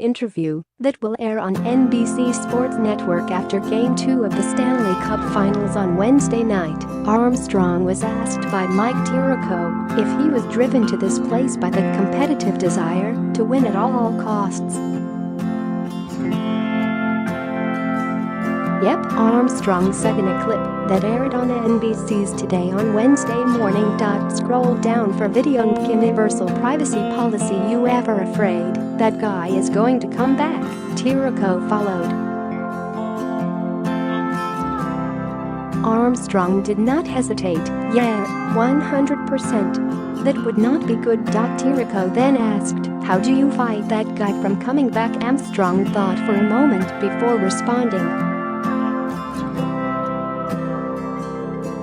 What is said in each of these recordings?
interview that will air on NBC Sports Network after Game 2 of the Stanley Cup Finals on Wednesday night. Armstrong was asked by Mike Tirico if he was driven to this place by the competitive desire to win at all costs. Yep, Armstrong said in a clip that aired on NBC's Today on Wednesday morning. Scroll down for video. Universal privacy policy. You ever afraid that guy is going to come back? Tirico followed. Armstrong did not hesitate. Yeah, 100%. That would not be good. Tirico then asked, how do you fight that guy from coming back? Armstrong thought for a moment before responding.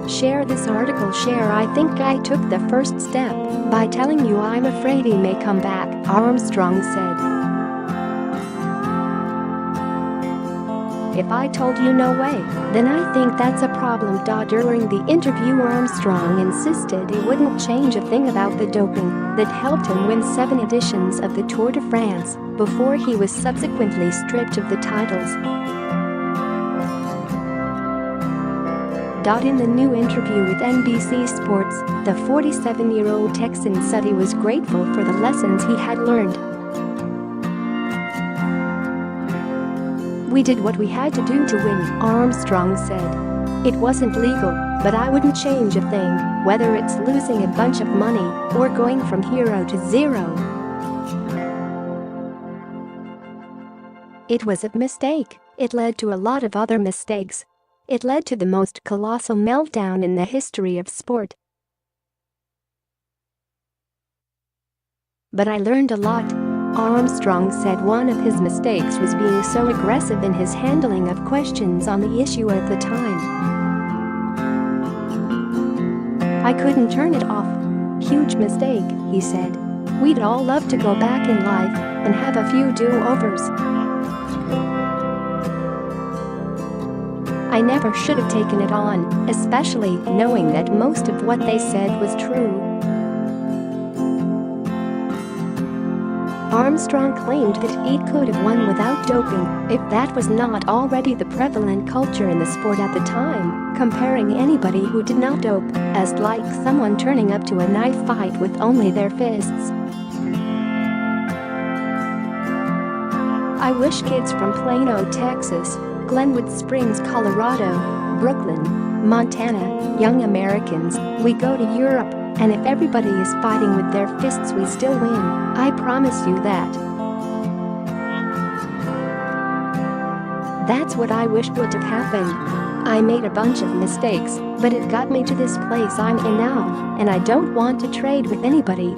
Share this article. Share. I think I took the first step by telling you I'm afraid he may come back, Armstrong said. If I told you no way, then I think that's a problem. During the interview, Armstrong insisted he wouldn't change a thing about the doping that helped him win 7 editions of the Tour de France before he was subsequently stripped of the titles. In the new interview with NBC Sports, the 47-year-old Texan said he was grateful for the lessons he had learned. We did what we had to do to win, Armstrong said. It wasn't legal, but I wouldn't change a thing, whether it's losing a bunch of money or going from hero to zero. It was a mistake. It led to a lot of other mistakes. It led to the most colossal meltdown in the history of sport. But I learned a lot, Armstrong said. One of his mistakes was being so aggressive in his handling of questions on the issue at the time. I couldn't turn it off. Huge mistake, he said. We'd all love to go back in life and have a few do-overs. I never should have taken it on, especially knowing that most of what they said was true. Armstrong claimed that he could have won without doping if that was not already the prevalent culture in the sport at the time, comparing anybody who did not dope as like someone turning up to a knife fight with only their fists. I wish kids from Plano, Texas, Glenwood Springs, Colorado, Brooklyn, Montana, young Americans, we go to Europe, and if everybody is fighting with their fists we still win, I promise you that. That's what I wish would have happened. I made a bunch of mistakes, but it got me to this place I'm in now, and I don't want to trade with anybody.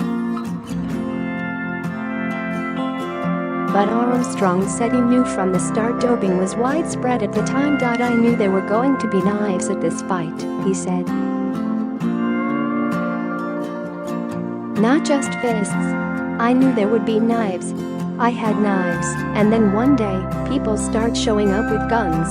But Armstrong said he knew from the start doping was widespread at the time. I knew there were going to be knives at this fight, he said. Not just fists. I knew there would be knives. I had knives, and then one day, people start showing up with guns.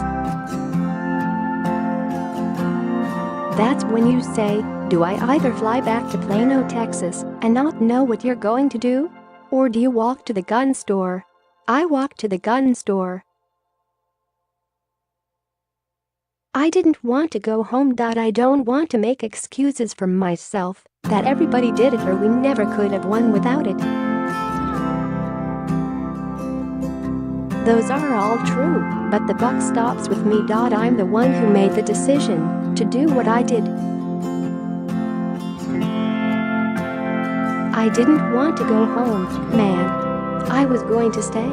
That's when you say, do I either fly back to Plano, Texas, and not know what you're going to do? Or do you walk to the gun store? I walked to the gun store. I didn't want to go home. I don't want to make excuses for myself that everybody did it or we never could have won without it. Those are all true, but the buck stops with me. I'm the one who made the decision to do what I did. I didn't want to go home, man. I was going to stay.